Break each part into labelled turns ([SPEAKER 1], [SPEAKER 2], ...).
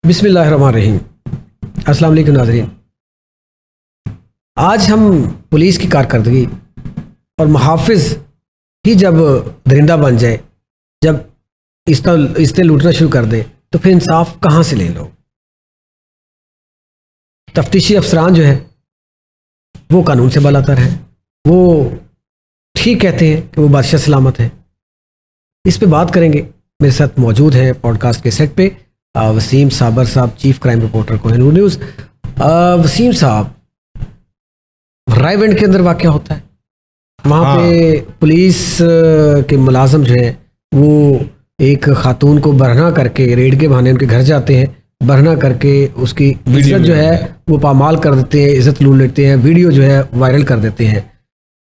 [SPEAKER 1] बिस्मिल्लाहिर्रहमानिर्रहीम। अस्सलाम वालेकुम नाज़रीन। आज हम पुलिस की कारकर्दगी और मुहाफ़िज़ ही जब दरिंदा बन जाए, जब इसने लूटना शुरू कर दे, तो फिर इंसाफ कहाँ से ले लो। तफ्तीशी अफसरान जो है वो कानून से बालातर हैं, वो ठीक कहते हैं कि वो बादशाह सलामत है। इस पे बात करेंगे। मेरे साथ मौजूद हैं पॉडकास्ट के सेट पे वसीम साबर साहब, chief crime reporter Kohinoor news. Wasim साहब, रायगंज के अंदर वाक़या होता है, वहाँ पे पुलिस के मुलाजम जो है वो एक खातून को बरहना करके रेड के बहाने उनके घर जाते हैं, बरहना करके उसकी इज्जत जो है वो पामाल कर देते हैं, इज्जत लूट लेते हैं, वीडियो जो है वायरल कर देते हैं।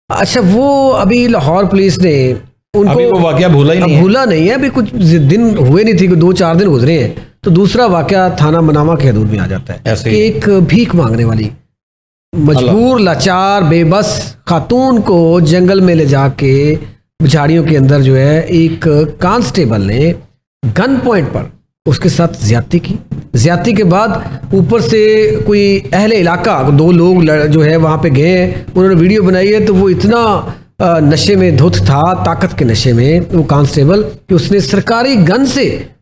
[SPEAKER 1] अच्छा, वो अभी लाहौर पुलिस ने उनको
[SPEAKER 2] अभी वो वाक़या भूला नहीं है,
[SPEAKER 1] अभी कुछ दिन हुए नहीं थे, 2-4 दिन गुजरे हैं, तो दूसरा वाक़या थाना मनामा के हदूद में आ जाता है कि एक भीख मांगने वाली मजबूर, लाचार, बेबस खातून को जंगल में ले जाके झाड़ियों के अंदर जो है एक कांस्टेबल ने गन पॉइंट पर उसके साथ ज्यादती के बाद ऊपर से कोई अहले इलाका 2 लोग जो है वहाँ पे गए हैं, उन्होंने वीडियो बनाई है। तो वो इतना नशे में धुत था, ताकत के नशे में वो कांस्टेबल, कि उसने सरकारी गन से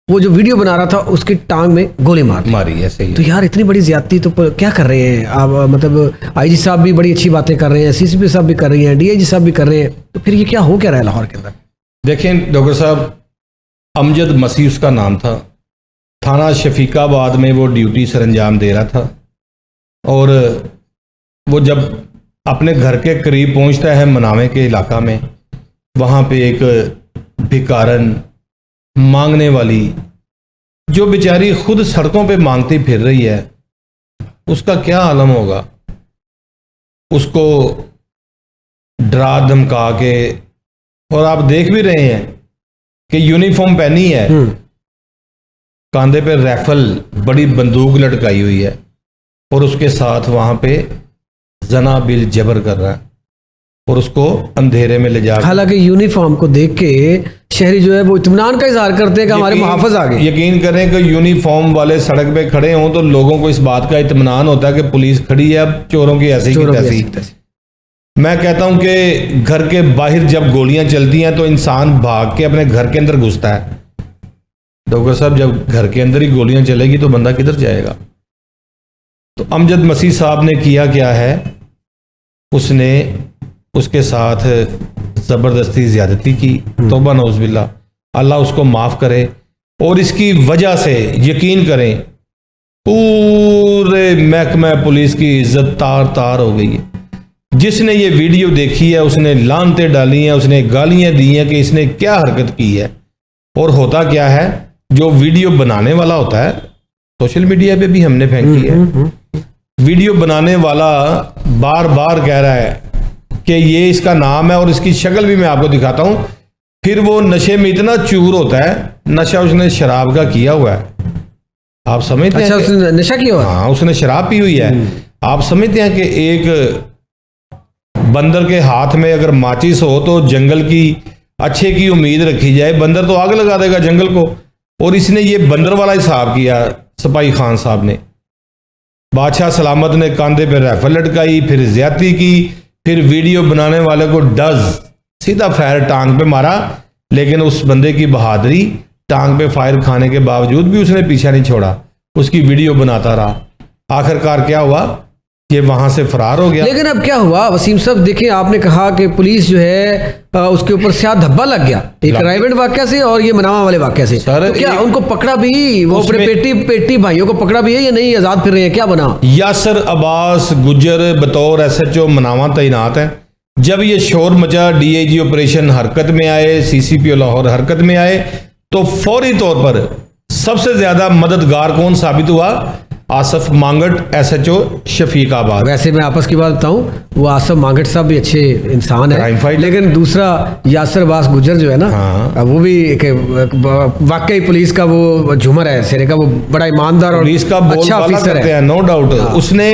[SPEAKER 1] वो जो वीडियो बना रहा था उसकी टांग में गोली मारी।
[SPEAKER 2] ऐसे ही
[SPEAKER 1] तो यार इतनी बड़ी ज्यादती तो क्या कर रहे हैं आप? मतलब आईजी साहब भी बड़ी अच्छी बातें कर रहे हैं, सीसीपी साहब भी कर रही हैं, डीआईजी साहब भी कर रहे हैं, तो फिर ये क्या हो क्या रहा है लाहौर के अंदर?
[SPEAKER 2] देखें डॉक्टर साहब, अमजद मसीह उसका नाम था, थाना शफीकाबाद में वो ड्यूटी सर अंजाम दे रहा था। और वो जब अपने घर के करीब पहुंचता है मनामे के इलाका में, वहाँ पे एक भिकारन मांगने वाली जो बेचारी खुद सड़कों पे मांगती फिर रही है, उसका क्या आलम होगा। उसको डरा धमका के, और आप देख भी रहे हैं कि यूनिफॉर्म पहनी है, कांधे पे राइफल, बड़ी बंदूक लटकाई हुई है, और उसके साथ वहां पे जना बिल जबर कर रहा है और उसको अंधेरे में ले जाकर। हालांकि
[SPEAKER 1] यूनिफॉर्म को देख के शहरी जो है वो इत्मीनान का इजहार करते हैं कि हमारे मुहाफ़िज़ आ गए।
[SPEAKER 2] यकीन करें कि यूनिफॉर्म वाले सड़क पे खड़े हों तो लोगों को इस बात का इत्मीनान होता है कि पुलिस खड़ी है, अब चोरों की ऐसी की तैसी। मैं कहता हूं कि घर के बाहर जब गोलियां चलती हैं तो इंसान भाग के अपने घर के अंदर घुसता है। डॉक्टर साहब, जब घर के अंदर ही गोलियां चलेगी तो बंदा किधर जाएगा? तो अमजद मसीह साहब ने किया क्या है, उसने उसके साथ ज़बरदस्ती ज़्यादती की। तौबा नौज़बिल्ला, अल्लाह उसको माफ़ करे। और इसकी वजह से यकीन करें पूरे महकमा पुलिस की इज्जत तार तार हो गई है। जिसने ये वीडियो देखी है उसने लानते डाली हैं, उसने गालियां दी हैं कि इसने क्या हरकत की है। और होता क्या है, जो वीडियो बनाने वाला होता है, सोशल मीडिया पे भी हमने फेंकी है, वीडियो बनाने वाला बार बार कह रहा है कि ये इसका नाम है और इसकी शक्ल भी मैं आपको दिखाता हूं। फिर वो नशे में इतना चूर होता है, नशा उसने शराब का किया हुआ है, आप समझते हैं?
[SPEAKER 1] अच्छा, उसने नशा किया हुआ?
[SPEAKER 2] हाँ, उसने शराब पी हुई है। आप समझते हैं कि एक बंदर के हाथ में अगर माचिस हो तो जंगल की अच्छे की उम्मीद रखी जाए, बंदर तो आग लगा देगा जंगल को। और इसने ये बंदर वाला हिसाब किया सिपाही खान साहब ने। बादशाह सलामत ने कांधे पे राइफल लटकाई, फिर ज्यादती की, फिर वीडियो बनाने वाले को डज सीधा फायर टांग पे मारा। लेकिन उस बंदे की बहादुरी, टांग पे फायर खाने के बावजूद भी उसने पीछा नहीं छोड़ा, उसकी वीडियो बनाता रहा। आखिरकार क्या हुआ, ये वहां से फरार हो गया।
[SPEAKER 1] लेकिन अब क्या हुआ वसीम साहब? देखिए, आपने कहा कि पुलिस जो है उसके ऊपर स्याह धब्बा लग गया, एक रायगंज वाकया से और ये मनामा वाले वाकया से।
[SPEAKER 2] सर,
[SPEAKER 1] तो क्या उनको पकड़ा भी, वो अपने पेटी भाइयों को पकड़ा भी है या नहीं, आजाद फिर रहे हैं, क्या बना?
[SPEAKER 2] यासर अब्बास गुज्जर बतौर SHO मनामा तैनात है। जब ये शोर मचा, डीआईजी ऑपरेशन हरकत में आए, सीसीपी लाहौर हरकत में आए, तो फौरी तौर पर सबसे ज्यादा मददगार कौन साबित हुआ? आसफ मांगट, SHO शफीकाबाद।
[SPEAKER 1] वैसे मैं आपस की बात बताऊं, वो आसफ मांगट साहब भी अच्छे इंसान है, लेकिन दूसरा यासर अब्बास गुजर जो है ना, हाँ, वो भी वाकई पुलिस का वो झूमर है सिरे का, वो बड़ा ईमानदार और
[SPEAKER 2] पुलिस का अच्छा ऑफिसर है, नो डाउट। हाँ। उसने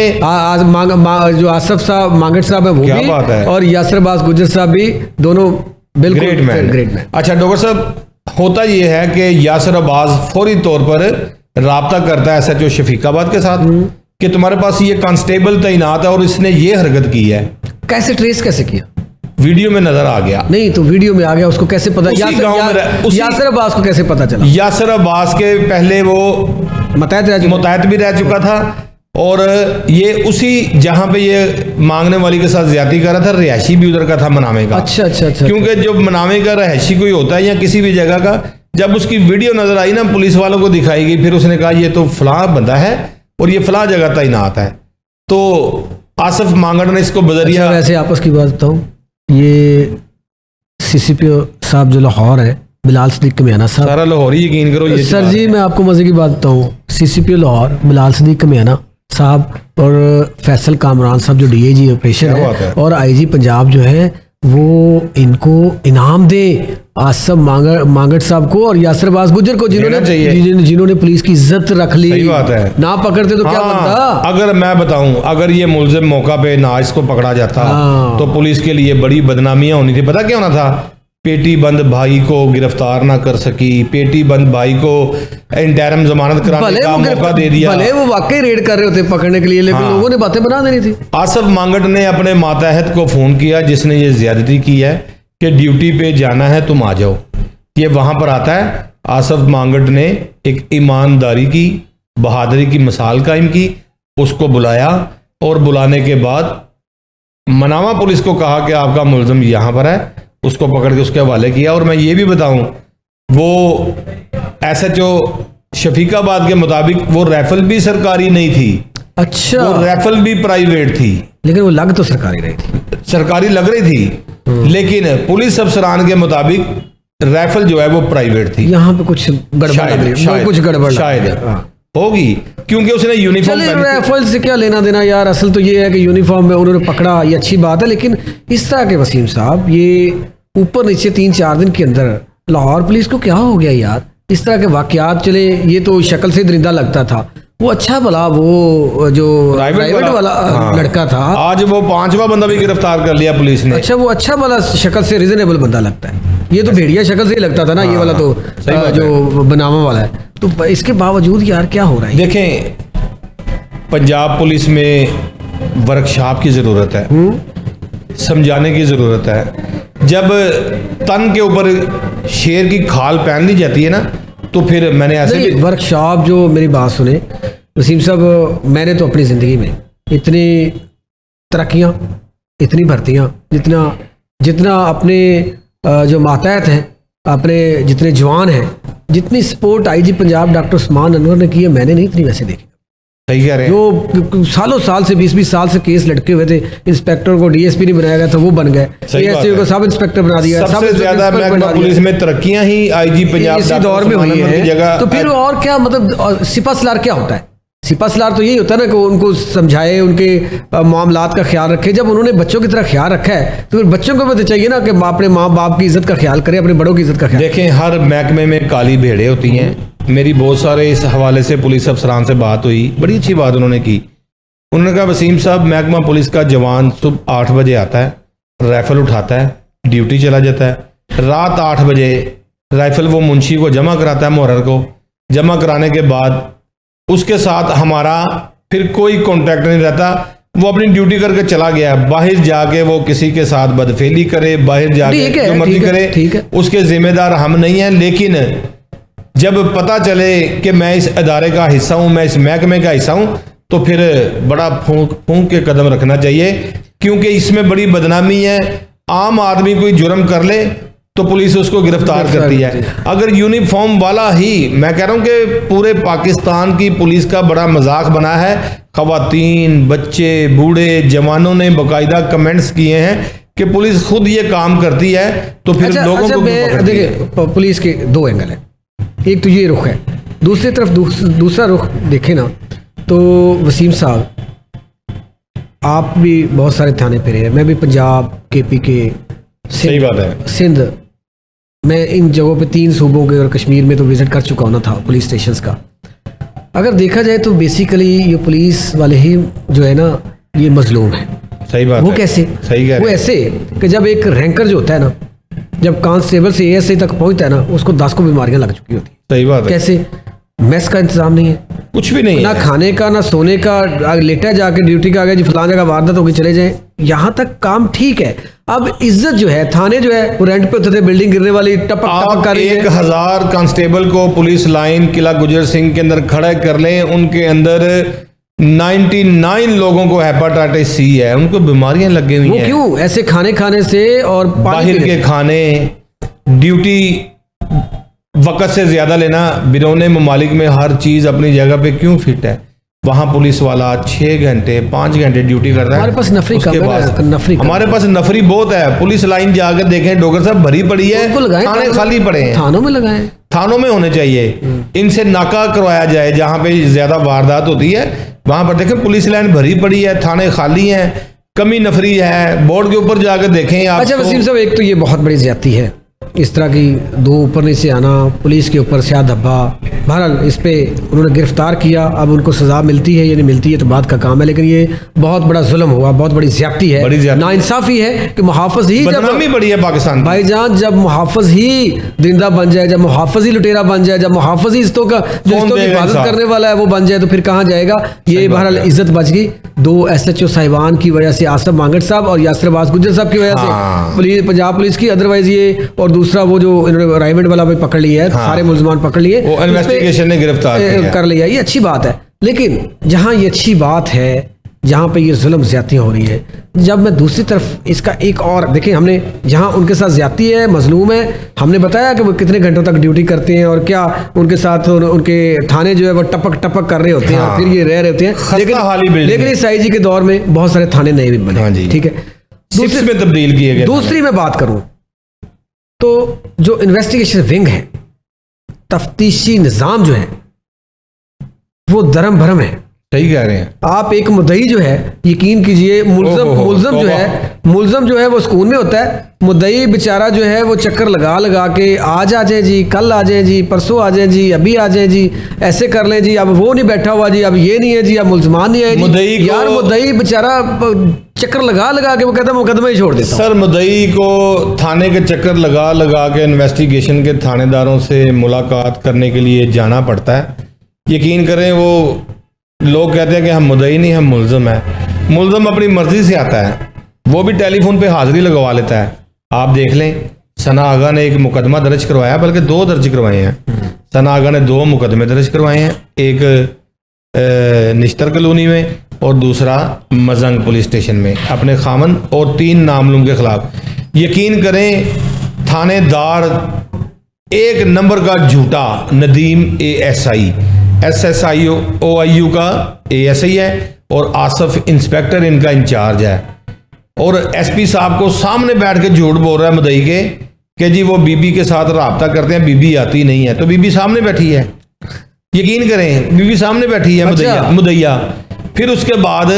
[SPEAKER 1] जो आसफ साहब मांगट साहब है वो भी, और यासर अब्बास गुजर साहब भी, दोनों बिल्कुल ग्रेट मैन।
[SPEAKER 2] अच्छा डॉक्टर साहब, होता यह है कि यासर अब्बास फौरी तौर पर राब्ता करता है SHO शफीकाबाद के साथ कि तुम्हारे पास ये कांस्टेबल तैनात है और इसने ये हरकत की है।
[SPEAKER 1] कैसे ट्रेस कैसे किया?
[SPEAKER 2] वीडियो में नजर आ गया।
[SPEAKER 1] नहीं तो वीडियो में आ गया, उसको कैसे पता? यासिर अब्बास को कैसे पता चला?
[SPEAKER 2] यासिर अब्बास के पहले वो मुतहत भी रह चुका था और ये उसी जहां पे ये मांगने वाली के साथ ज्यादती कर रहा था, रिहायशी भी उधर का था मनामे का।
[SPEAKER 1] अच्छा।
[SPEAKER 2] क्योंकि जो मनामे का रिहायशी कोई होता है या किसी भी जगह का, जब उसकी वीडियो नजर आई ना पुलिस वालों को दिखाई गई, फिर उसने कहा ये तो फलां बंदा है और ये फलां जगह तैनात है। तो आसिफ मांगड़ ने इसको बजरिया।
[SPEAKER 1] अच्छा, वैसे आपस की बात बताऊं, ये CCPO साहब जो लाहौर है, बिलाल सदीक कमियाना साहब,
[SPEAKER 2] सारा लाहौर ही यकीन करो ये
[SPEAKER 1] सर जी मैं आपको मजे की बात बताऊं, CCPO लाहौर बिलाल सदीक कमियाना साहब और फैसल कामरान साहब जो DIG ऑपरेशन है और IG पंजाब जो है, वो इनको इनाम दे आसिफ मांगड़ साहब को और यासिर अब्बास गुजर को, जिन्होंने पुलिस की इज्जत रख ली।
[SPEAKER 2] सही बात है।
[SPEAKER 1] ना पकड़ते तो क्या बनता?
[SPEAKER 2] अगर मैं बताऊं, अगर ये मुलजिम मौका पे ना इसको पकड़ा जाता तो पुलिस के लिए बड़ी बदनामियां होनी थी। पता क्या होना था? पेटी बंद भाई को गिरफ्तार ना कर सकी, पेटी बंद भाई को इंटरिम जमानत कराने का मौका दे दिया।
[SPEAKER 1] भले वो वाकई रेड कर रहे होते पकड़ने के लिए, लेकिन लोगों ने बातें बना देनी थी।
[SPEAKER 2] आसिफ मांगड़ ने अपने मातहत को फोन किया जिसने ये ज्यादती की है कि ड्यूटी पे जाना है, तुम आ जाओ। ये वहां पर आता है। आसिफ मांगड़ ने एक ईमानदारी की, बहादुरी की मिसाल कायम की, उसको बुलाया और बुलाने के बाद मनामा पुलिस को कहा कि आपका मुलजिम यहां पर है, उसको पकड़ के उसके हवाले किया। और मैं ये भी बताऊं, वो SHO शफीकाबाद के मुताबिक वो राइफल भी सरकारी नहीं थी।
[SPEAKER 1] अच्छा,
[SPEAKER 2] वो राइफल भी प्राइवेट थी,
[SPEAKER 1] लेकिन वो लग तो सरकारी रही थी,
[SPEAKER 2] सरकारी लग रही थी, लेकिन पुलिस अफसरान के मुताबिक राइफल जो है वो प्राइवेट थी।
[SPEAKER 1] यहाँ पे कुछ गड़बड़
[SPEAKER 2] शायद होगी, क्योंकि उसने यूनिफॉर्म पहनी।
[SPEAKER 1] राइफल से क्या लेना देना यार, असल तो ये है कि यूनिफॉर्म में उन्होंने पकड़ा, ये अच्छी बात है, लेकिन इस तरह के वसीम साहब, ये ऊपर नीचे 3-4 दिन के अंदर लाहौर पुलिस को क्या हो गया यार? इस तरह के वाकयात चले। ये तो शक्ल से दरिंदा लगता था, वो अच्छा भला वो जो प्राइवेट वाला लड़का था, आज
[SPEAKER 2] वो 5वां बंदा भी गिरफ्तार कर लिया पुलिस ने।
[SPEAKER 1] अच्छा, वो अच्छा भला शक्ल से रीजनेबल बंदा लगता है। ये तो भेड़िया शक्ल से ही लगता था ना, ये वाला तो जो बनामा वाला है। तो इसके बावजूद यार क्या हो रहा है?
[SPEAKER 2] देखें, पंजाब पुलिस में वर्कशॉप की जरूरत है, समझाने की जरूरत है। जब तन के ऊपर शेर की खाल पहन ली जाती है ना, तो फिर मैंने ऐसे भी
[SPEAKER 1] वर्कशॉप जो, मेरी बात सुने वसीम साहब, मैंने तो अपनी ज़िंदगी में इतनी तरक्कियाँ, इतनी भर्तियाँ, जितना अपने जो मातहत हैं, अपने जितने जवान हैं, जितनी support IG Punjab doctor Usman Anwar ने की है, मैंने नहीं इतनी वैसे देखी।
[SPEAKER 2] सही कह रहे हैं।
[SPEAKER 1] जो सालों साल से 20-20 साल से केस लटके हुए थे, इंस्पेक्टर को DSP नहीं बनाया गया था, वो बन गए, ASP को सब इंस्पेक्टर बना दिया।
[SPEAKER 2] सबसे ज्यादा पुलिस में तरक्कियां ही IG पंजाब
[SPEAKER 1] इसी दौर में हुई है। तो फिर और क्या मतलब, सिपा सलार क्या होता है? सिपा सलार तो यही होता है ना कि उनको समझाए, उनके मामलात का ख्याल रखे। जब उन्होंने बच्चों की तरह ख्याल रखा है, तो फिर बच्चों को भी तो चाहिए ना कि अपने माँ बाप की इज्जत का ख्याल करें, अपने बड़ों की इज्जत का ख्याल।
[SPEAKER 2] देखें, हर महकमे में काली भेड़ें होती हैं। मेरी बहुत सारे इस हवाले से पुलिस अफसरान से बात हुई, बड़ी अच्छी बात उन्होंने की। उन्होंने कहा, वसीम साहब, महकमा पुलिस का जवान सुबह 8 बजे आता है, राइफल उठाता है, ड्यूटी चला जाता है। रात 8 बजे राइफल वो मुंशी को जमा कराता है, मुहर्रर को जमा कराने के बाद उसके साथ हमारा फिर कोई कॉन्टैक्ट नहीं रहता। वो अपनी ड्यूटी करके चला गया, बाहर जाके वो किसी के साथ बदफेली करे, बाहर जाके जो मर्जी करे, उसके जिम्मेदार हम नहीं हैं। लेकिन जब पता चले कि मैं इस अदारे का हिस्सा हूं, मैं इस महकमे का हिस्सा हूं, तो फिर बड़ा फूंक के कदम रखना चाहिए, क्योंकि इसमें बड़ी बदनामी है। आम आदमी कोई जुर्म कर ले तो पुलिस उसको गिरफ्तार करती है। अगर यूनिफॉर्म वाला ही, मैं कह रहा हूं कि पूरे पाकिस्तान की पुलिस का बड़ा मजाक बना है। खवातीन, बच्चे, बूढ़े, जवानों ने बाकायदा कमेंट्स किए हैं कि पुलिस खुद ये काम करती है, तो फिर लोगों को
[SPEAKER 1] देखिए, पुलिस के 2 एंगल है। एक तो ये रुख है, दूसरी तरफ दूसरा रुख देखें ना, तो वसीम साहब, आप भी बहुत सारे थाने पे रहे, मैं भी पंजाब, KP के,
[SPEAKER 2] सही बात है,
[SPEAKER 1] सिंध, मैं इन जगहों पे 3 सूबों के और कश्मीर में तो विजिट कर चुका होना था पुलिस स्टेशंस का। अगर देखा जाए तो बेसिकली ये पुलिस वाले ही जो है ना, ये मजलूम है।
[SPEAKER 2] सही बात
[SPEAKER 1] वो
[SPEAKER 2] है।
[SPEAKER 1] कैसे?
[SPEAKER 2] सही कह रहे हैं।
[SPEAKER 1] वो ऐसे कि जब एक रैंकर जो होता है ना, जब कांस्टेबल से ASI तक पहुंचता है ना, उसको 10 को बीमारियां लग चुकी होती है।
[SPEAKER 2] सही बात है।
[SPEAKER 1] कैसे? मेस का इंतजाम नहीं है,
[SPEAKER 2] कुछ भी नहीं
[SPEAKER 1] ना
[SPEAKER 2] है।
[SPEAKER 1] खाने का ना सोने का, लेटा जाके ड्यूटी का आ गया जी, फलां जगह वारदात होगी चले जाएं, यहाँ तक काम ठीक है। अब इज्जत जो है, थाने जो है वो रेंट पे होते थे, बिल्डिंग गिरने वाली टपक टपक
[SPEAKER 2] आप
[SPEAKER 1] कर रही है।
[SPEAKER 2] 1000 कांस्टेबल को पुलिस लाइन किला गुजर सिंह के अंदर खड़ा कर लें, उनके अंदर 99 लोगों को हेपाटाइटिस सी है, उनको बीमारियां लगी हुई
[SPEAKER 1] वो
[SPEAKER 2] हैं।
[SPEAKER 1] क्यों? ऐसे खाने खाने से और पानी
[SPEAKER 2] बाहर
[SPEAKER 1] पीने
[SPEAKER 2] के
[SPEAKER 1] से।
[SPEAKER 2] खाने, ड्यूटी वक्त से ज्यादा लेना, बिरौने ममालिक में हर चीज अपनी जगह पे क्यों फिट है, वहां पुलिस वाला 6 घंटे 5 घंटे ड्यूटी करता है।
[SPEAKER 1] हमारे पास नफरी
[SPEAKER 2] उसके
[SPEAKER 1] कम है
[SPEAKER 2] बाद
[SPEAKER 1] ना, नफरी कम।
[SPEAKER 2] हमारे पास नफरी बहुत है। पुलिस लाइन जाकर देखें डॉक्टर साहब, भरी पड़ी है,
[SPEAKER 1] उनको लगाएं,
[SPEAKER 2] थाने खाली पड़े हैं।
[SPEAKER 1] थानों में लगाएं।
[SPEAKER 2] थानों में होने चाहिए, इनसे नाका करवाया जाए जहां पे ज्यादा वारदात होती है, वहां पर देखें पुलिस लाइन भरी पड़ी है, थाने खाली हैं, कमी नफरी है। बोर्ड के ऊपर जाकर देखें आप।
[SPEAKER 1] अच्छा वसीम साहब, एक तो ये बहुत बड़ी ज्यादती है, इस तरह की दो ऊपर नीचे आना, पुलिस के ऊपर स्याह धब्बा। बहरहाल इस पे उन्होंने गिरफ्तार किया, अब उनको सजा मिलती है या नहीं मिलती है तो बात का काम है, लेकिन ये बहुत बड़ा जुल्म हुआ, बहुत बड़ी ज्यादती है,
[SPEAKER 2] बड़ी ज्यादती।
[SPEAKER 1] नाइंसाफी है कि मुहाफिज ही
[SPEAKER 2] बदनामी बड़ी है पाकिस्तान की।
[SPEAKER 1] भाईजान, जब मुहाफिज ही दरिंदा बन जाए, जब मुहाफिज ही लुटेरा बन जाए, जब मुहाफिज ही इस्तों का जो
[SPEAKER 2] कौन
[SPEAKER 1] इस्तों की
[SPEAKER 2] देगा
[SPEAKER 1] हिफाजत
[SPEAKER 2] इंसाफ?
[SPEAKER 1] करने वाला है वो बन जाए तो फिर कहाँ जाएगा ये। बहरहाल इज्जत बच गई। 2 SHO साहिबान की वजह से, आसफ मांगट साहब और यासिर अब्बास गुज्जर साहब की वजह
[SPEAKER 2] हाँ।
[SPEAKER 1] से पुलिस, पंजाब पुलिस की, अदरवाइज ये, और दूसरा वो जो इन्होंने राइवेंट वाला भी पकड़ लिया है, सारे मुलजमान पकड़ लिए,
[SPEAKER 2] वो इन्वेस्टिगेशन ने गिरफ्तार किया।
[SPEAKER 1] कर लिया, ये अच्छी बात है। लेकिन जहां ये अच्छी बात है, जहां पे ये जुल्म ज्यादतियां हो रही है, जब मैं दूसरी तरफ इसका एक और देखें, हमने जहां उनके साथ ज्यादती है, मजलूम है, हमने बताया कि वो कितने घंटों तक ड्यूटी करते हैं और क्या उनके साथ उनके थाने जो है वो टपक टपक कर रहे होते हैं,
[SPEAKER 2] हाँ।
[SPEAKER 1] फिर ये रह रहे होते हैं।
[SPEAKER 2] खस्ताहाली बिल्डिंग
[SPEAKER 1] लेकिन इस IG के दौर में बहुत सारे थाने नए भी बने।
[SPEAKER 2] हाँ जी।
[SPEAKER 1] ठीक है,
[SPEAKER 2] सिप्स में तब्दील किए गए।
[SPEAKER 1] दूसरी मैं बात करूं तो जो इन्वेस्टिगेशन विंग है, तफ्तीशी निज़ाम जो है वो दरम भरम है।
[SPEAKER 2] सही कह रहे हैं।
[SPEAKER 1] आप एक मुद्दई जो है, यकीन कीजिए, मुलजम जो है वो सुकून में होता है। मुद्दई बेचारा जो है वो चक्कर लगा लगा के आज आ जाए जी, कल आ जाए जी, परसों आ जाए जी, अभी आ जाए जी, ऐसे कर लें जी, अब वो नहीं बैठा हुआ जी, अब ये नहीं है जी, अब मुलजमान नहीं है जी। यार मुद्दई बेचारा चक्कर लगा लगा के वो कहता है मुकदमा ही छोड़ देता हूं।
[SPEAKER 2] सर, मुद्दई को थाने के चक्कर लगा लगा के इन्वेस्टिगेशन के थानेदारों से मुलाकात करने के लिए जाना पड़ता है। यकीन करें, वो लोग कहते हैं कि हम मुद्दई नहीं, हम मुल्ज़म है। मुल्ज़म अपनी मर्जी से आता है, वो भी टेलीफोन पे हाजिरी लगवा लेता है। आप देख लें, सना आगा ने एक मुकदमा दर्ज करवाया, बल्कि 2 दर्ज करवाए हैं। सना आगा ने 2 मुकदमे दर्ज करवाए हैं, एक निश्तर कॉलोनी में और दूसरा मजंग पुलिस स्टेशन में, अपने खामन और 3 नामलूम के खिलाफ। यकीन करें, थानेदार 1 नंबर का झूठा नदीम ASI, SSIOIU का ASI है और आसफ इंस्पेक्टर इनका इंचार्ज है। और SP साहब को सामने बैठ के झूठ बोल रहा है मुद्दई के कि जी वो बीबी के साथ रब्ता करते हैं, बीबी आती नहीं है। तो बीबी सामने बैठी है, यकीन करें, बीबी सामने बैठी है मुद्दईया। फिर उसके बाद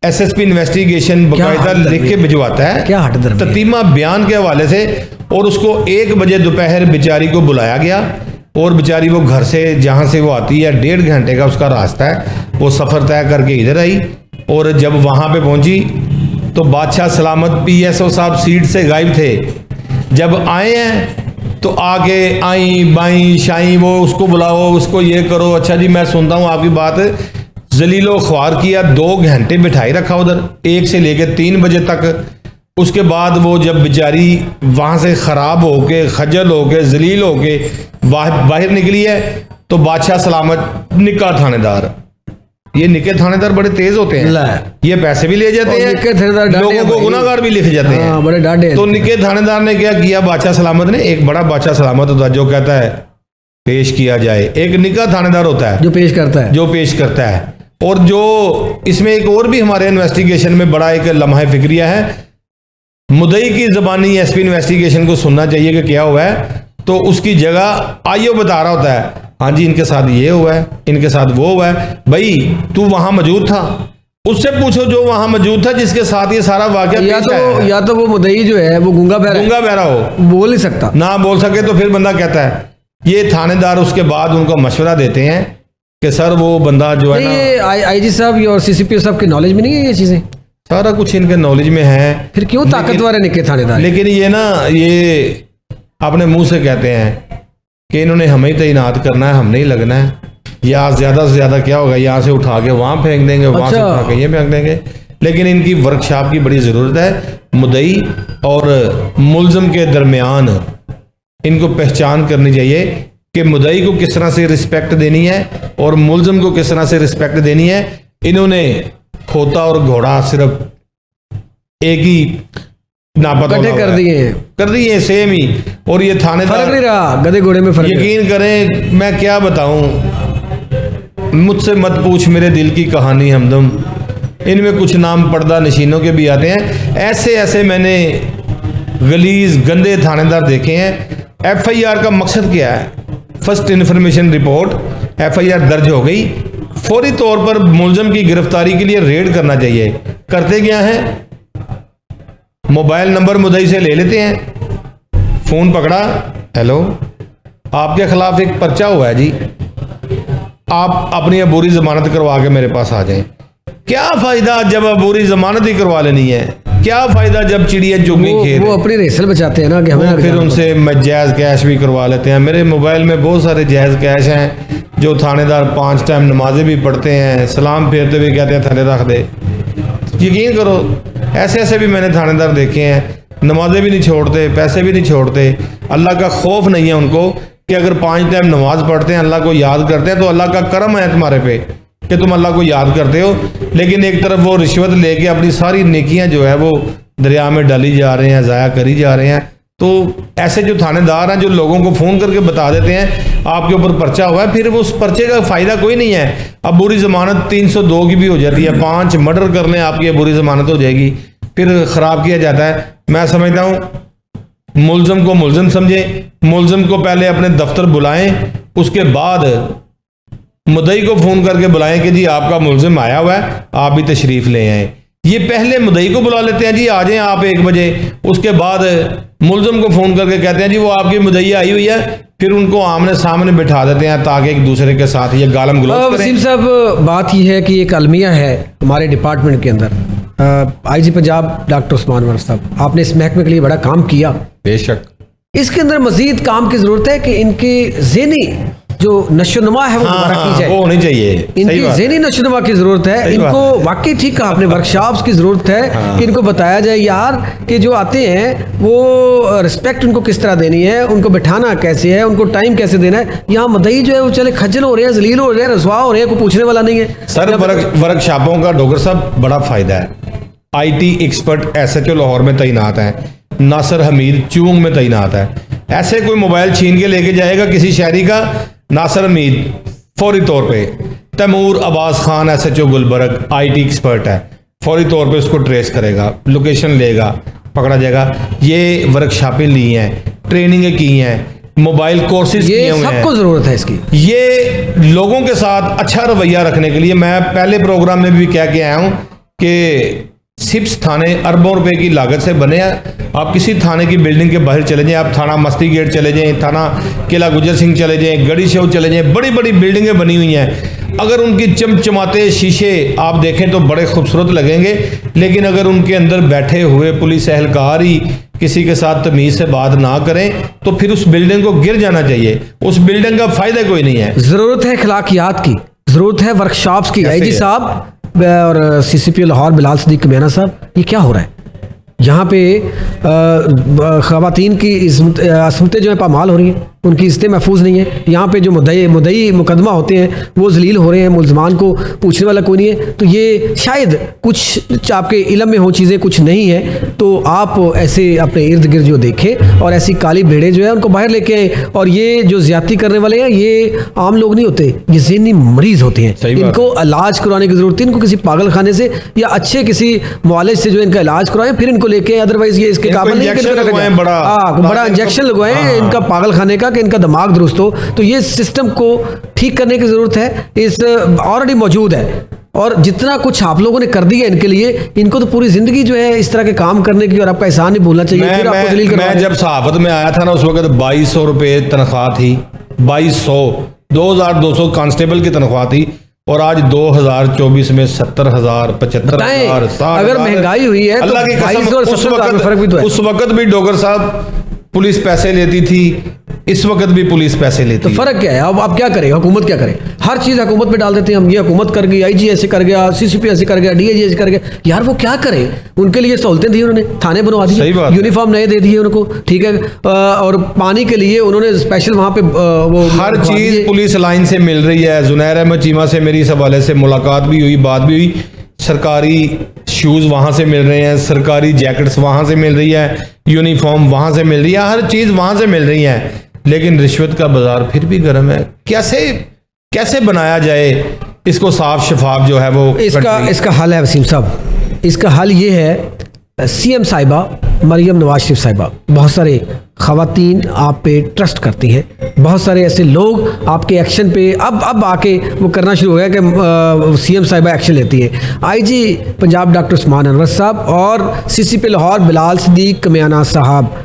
[SPEAKER 2] SSP इन्वेस्टिगेशन बाकायदा लिख के भिजवाता है,
[SPEAKER 1] क्या हट धर्म है?
[SPEAKER 2] ततीमा बयान के हवाले से, और उसको 1 बजे दोपहर बेचारी को बुलाया गया और बेचारी वो घर से, जहाँ से वो आती है, 1.5 घंटे का उसका रास्ता है, वो सफ़र तय करके इधर आई। और जब वहाँ पे पहुँची तो बादशाह सलामत PSO साहब सीट से गायब थे। जब आए हैं तो आके आई बाई शाई, वो उसको बुलाओ, उसको ये करो, अच्छा जी मैं सुनता हूँ आपकी बात। जलीलो ख्वार किया, 2 घंटे बिठाई रखा उधर, 1 से लेकर 3 बजे तक। उसके बाद वो जब बेचारी वहाँ से ख़राब होके, खजल होके, जलील होके बाहर निकली है, तो बादशाह सलामत निक्का थानेदार, ये निके थानेदार बड़े तेज होते हैं, ये पैसे भी ले जाते हैं,
[SPEAKER 1] निके थानेदार
[SPEAKER 2] लोगों को गुनाहगार भी लिख जाते हैं,
[SPEAKER 1] बड़े डांडे।
[SPEAKER 2] तो निके थानेदार ने क्या किया, बादशाह सलामत ने, एक बड़ा बादशाह सलामत होता है जो कहता है पेश किया जाए, एक निका थानेदार होता है
[SPEAKER 1] जो पेश करता है।
[SPEAKER 2] और जो इसमें एक और भी हमारे इन्वेस्टिगेशन में बड़ा एक लम्हा फिक्रिया है, मुद्दई की ज़बानी SP इन्वेस्टिगेशन को सुनना चाहिए कि क्या हुआ है, तो उसकी जगह IO बता रहा होता है, हाँ जी इनके साथ ये हुआ है, इनके साथ वो हुआ है। भाई तू वहां मौजूद था, उससे पूछो जो वहां मौजूद था, जिसके साथ ये सारा वाकया पेश आया है।
[SPEAKER 1] या तो वो मुद्दई जो है वो गूंगा बहरा
[SPEAKER 2] हो,
[SPEAKER 1] बोल नहीं सकता,
[SPEAKER 2] ना बोल सके तो फिर बंदा कहता है, ये थानेदार उसके बाद उनको मशवरा देते हैं कि सर वो बंदा जो है ना,
[SPEAKER 1] ये IG साहब और CCPO साहब के नॉलेज में नहीं है ये चीजें,
[SPEAKER 2] सारा कुछ इनके नॉलेज में है।
[SPEAKER 1] फिर क्यों ताकतवर है निके थानेदार?
[SPEAKER 2] लेकिन ये ना, ये अपने मुंह से कहते हैं कि इन्होंने हमें तैनात करना है, हमने ही लगना है, या ज़्यादा से ज़्यादा क्या होगा, यहाँ से उठा के वहाँ फेंक देंगे, वहाँ से उठा के ये फेंक देंगे। लेकिन इनकी वर्कशॉप की बड़ी ज़रूरत है। मुद्दई और मुलज़म के दरमियान इनको पहचान करनी चाहिए कि मुद्दई को किस तरह से रिस्पेक्ट देनी है और मुलज़म को किस तरह से रिस्पेक्ट देनी है। इन्होंने खोता और घोड़ा सिर्फ एक ही नापा कर दिए सेम ही, और ये थानेदार
[SPEAKER 1] फर्क नहीं रहा, गधे घोड़े में फर्क।
[SPEAKER 2] यकीन करें, मैं क्या बताऊं, मुझसे मत पूछ मेरे दिल की कहानी हमदम। इनमें कुछ नाम पर्दा नशीनों के भी आते हैं। ऐसे ऐसे मैंने गलीज गंदे थानेदार देखे हैं। एफआईआर का मकसद क्या है? फर्स्ट इन्फॉर्मेशन रिपोर्ट, एफआईआर दर्ज हो गई, फौरी तौर पर मुलज़म की गिरफ्तारी के लिए रेड करना चाहिए। करते क्या है, मोबाइल नंबर मुद्दई से ले लेते हैं, फ़ोन पकड़ा, हेलो आपके खिलाफ एक पर्चा हुआ है जी, आप अपनी अबूरी ज़मानत करवा के मेरे पास आ जाएं। क्या फ़ायदा जब अबूरी ज़मानत ही करवा लेनी है? क्या फ़ायदा जब चिड़िया चुगी खेत?
[SPEAKER 1] वो अपनी रेसल बचाते हैं ना कि हमें,
[SPEAKER 2] फिर उनसे मैं जायज़ कैश भी करवा लेते हैं। मेरे मोबाइल में बहुत सारे जायज़ कैश हैं जो थानेदार 5 टाइम नमाजें भी पढ़ते हैं, सलाम फेरते हुए कहते हैं थले रख दे। यकीन करो, ऐसे ऐसे भी मैंने थानेदार देखे हैं, नमाजें भी नहीं छोड़ते, पैसे भी नहीं छोड़ते। अल्लाह का खौफ नहीं है उनको कि अगर 5 टाइम नमाज पढ़ते हैं, अल्लाह को याद करते हैं, तो अल्लाह का करम है तुम्हारे पे कि तुम अल्लाह को याद करते हो। लेकिन एक तरफ वो रिश्वत लेके अपनी सारी नेकियां जो है वो दरिया में डाली जा रहे हैं, ज़ाया करी जा रहे हैं। तो ऐसे जो थानेदार हैं जो लोगों को फ़ोन करके बता देते हैं आपके ऊपर पर्चा हुआ है, फिर वो उस पर्चे का फ़ायदा कोई नहीं है। अब बुरी ज़मानत 302 की भी हो जाती है, 5 मर्डर कर लें आपकी बुरी ज़मानत हो जाएगी, फिर ख़राब किया जाता है। मैं समझता हूँ मुलज़म को मुलज़म समझें, मुलज़म को पहले अपने दफ्तर बुलाएं, उसके बाद मुद्दई को फ़ोन करके बुलाएं कि जी आपका मुलज़म आया हुआ है, आप भी तशरीफ़ ले आएँ। ये पहले मुद्दई को बुला लेते हैं, जी आ जाएं आप 1 बजे, उसके बाद मुलज़म को फ़ोन करके कहते हैं जी वो आपकी मुद्दई आई हुई है, फिर उनको आमने सामने बिठा देते हैं ताकि एक दूसरे के साथ ये गालम गलौज करें।
[SPEAKER 1] वसीम साहब, बात यह है कि एक अलमिया है हमारे डिपार्टमेंट के अंदर, आईजी पंजाब डॉक्टर उस्मान वारफ साहब, आपने इस महकमे के लिए बड़ा काम किया।
[SPEAKER 2] बेशक
[SPEAKER 1] इसके अंदर मजीद काम की जरूरत है कि इनकी ज़हनी जो नशोनुमा है वो दोबारा की जाए,
[SPEAKER 2] वो होनी चाहिए।
[SPEAKER 1] इनकी ज़हनी नशोनुमा की जरूरत है। इनको वाकई ठीक कहा आपने, वर्कशॉप्स की जरूरत है कि इनको बताया जाए यार कि जो आते हैं वो रिस्पेक्ट उनको किस तरह देनी है, उनको बिठाना कैसे है, उनको टाइम कैसे देना है। यहाँ मुद्दई जो है वो चले खज्जल हो रहे हैं, जलील हो रहे हैं, रसवा हो रहे हैं, कोई पूछने वाला नहीं है।
[SPEAKER 2] सर वर्कशॉपों का डॉक्टर साहब बड़ा फ़ायदा है। IT एक्सपर्ट SHO लाहौर में तैनात है, नासिर हमीद चूंग में तैनात है। ऐसे कोई मोबाइल छीन के लेके जाएगा किसी शहरी का, नासिर हमीद फौरी तौर पे, Taimur Abbas Khan SHO Gulbarg IT expert है, फौरी तौर पे उसको ट्रेस करेगा, लोकेशन लेगा, पकड़ा जाएगा। ये वर्कशॉपें ली हैं, ट्रेनिंगें की हैं, मोबाइल कोर्सेज किए हुए हैं,
[SPEAKER 1] सबको ज़रूरत है इसकी।
[SPEAKER 2] ये लोगों के साथ अच्छा रवैया रखने के लिए मैं पहले प्रोग्राम में भी कह के आया हूँ कि सिप्स थाने अरबों रुपए की लागत से बने हैं। आप किसी थाने की बिल्डिंग के बाहर चले जाएं, आप थाना मस्ती गेट चले जाएं, थाना किला गुजर सिंह चले जाएं, गढ़ी शो चले जाएं, बड़ी बड़ी बिल्डिंगें बनी हुई हैं। अगर उनकी चमचमाते शीशे आप देखें तो बड़े खूबसूरत लगेंगे, लेकिन अगर उनके अंदर बैठे हुए पुलिस एहलकार ही किसी के साथ तमीज़ से बात ना करें तो फिर उस बिल्डिंग को गिर जाना चाहिए, उस बिल्डिंग का फ़ायदा कोई नहीं है।
[SPEAKER 1] ज़रूरत है अखलाकियात की, ज़रूरत है वर्कशॉप्स की। आईजी साहब और CCP लाहौर बिलाल सदीक कमियाना साहब, ये क्या हो रहा है यहाँ पे? ख़वातीन की असमतें जो है पामाल हो रही हैं, उनकी इज्जतें महफूज नहीं है। यहाँ पे जो मुद्दई मुकदमा होते हैं वो जलील हो रहे हैं, मुलजमान को पूछने वाला कोई नहीं है। तो ये शायद कुछ आपके इल्म में हो चीज़ें, कुछ नहीं है, तो आप ऐसे अपने इर्द गिर्द जो देखें और ऐसी काली भेड़ें जो है उनको बाहर लेके आए। और ये जो ज्यादती करने वाले हैं ये आम लोग नहीं होते, ये ज़हनी मरीज़ होते हैं। इनको इलाज करवाने की ज़रूरत है, इनको किसी पागल खाने से या अच्छे किसी मुआलिज से जो इनका इलाज करवाएं, फिर इनको लेके, अदरवाइज ये इसके काबिल नहीं है। बड़ा इंजेक्शन लगवाएं इनका पागल खाने का कि इनका दिमाग दुरुस्त हो। तो ये सिस्टम को ठीक करने की जरूरत है, इस ऑलरेडी मौजूद है। और जितना कुछ आप लोगों ने कर दिया इनके लिए, इनको तो पूरी जिंदगी जो है इस तरह के काम करने की, और आपका एहसान नहीं भूलना चाहिए। फिर आपको जलील
[SPEAKER 2] मैं जब सहाफत में आया था ना, उस वक्त 2200 रुपये तनख्वाह थी, 2200, 2200 कांस्टेबल की तनख्वाह थी, और आज 2024 में 70,000, 75,000, 60,000।
[SPEAKER 1] अगर महंगाई हुई है
[SPEAKER 2] अल्लाह की कसम, उस वक्त भी डॉक्टर साहब पुलिस पैसे लेती थी, इस वक्त भी पुलिस पैसे लेती
[SPEAKER 1] तो
[SPEAKER 2] है।
[SPEAKER 1] फर्क क्या है? अब क्या करें, हुकूमत क्या करे? हर चीज़ हुकूमत पे डाल देते हैं हम, ये हुकूमत कर गई, आईजी ऐसे कर गया, सीसीपी ऐसे कर गया, डीआईजी ऐसे कर गया। यार वो क्या करें? उनके लिए सहूलतें दी उन्होंने, थाने बनवा
[SPEAKER 2] सही
[SPEAKER 1] दिए,
[SPEAKER 2] बात है।
[SPEAKER 1] यूनिफॉर्म नए दे दिए उनको, ठीक है, और पानी के लिए उन्होंने स्पेशल वहाँ पे वो
[SPEAKER 2] हर
[SPEAKER 1] रखवा
[SPEAKER 2] चीज
[SPEAKER 1] दिए।
[SPEAKER 2] पुलिस लाइन से मिल रही है। जुनैर अहमद चीमा से मेरी इस हवाले से मुलाकात भी हुई, बात भी हुई। सरकारी शूज़ वहाँ से मिल रहे हैं, सरकारी जैकेट्स वहाँ से मिल रही है, यूनिफॉर्म वहाँ से मिल रही है, हर चीज़ वहाँ से मिल रही है। लेकिन रिश्वत का बाजार फिर भी गर्म है। कैसे बनाया जाए इसको साफ शफाफ जो है वो?
[SPEAKER 1] इसका हल है वसीम साहब, इसका हल ये है, सीएम साहिबा मरियम नवाज शरीफ साहिबा बहुत सारे खवातीन आप पे ट्रस्ट करती हैं, बहुत सारे ऐसे लोग आपके एक्शन पे अब आके वो करना शुरू हो गया कि सीएम साहिबा एक्शन लेती है। आईजी पंजाब डॉक्टर उस्मान अनवर साहब और सीसीपी लाहौर बिलाल सिद्दीक कमियाना साहब,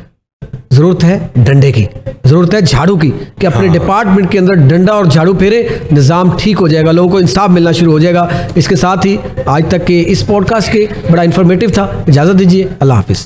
[SPEAKER 1] ज़रूरत है डंडे की, ज़रूरत है झाड़ू की, कि अपने डिपार्टमेंट के अंदर डंडा और झाड़ू फेरे, निज़ाम ठीक हो जाएगा, लोगों को इंसाफ मिलना शुरू हो जाएगा। इसके साथ ही आज तक के इस पॉडकास्ट के बड़ा इन्फॉर्मेटिव था। इजाज़त दीजिए, अल्लाह हाफिज़।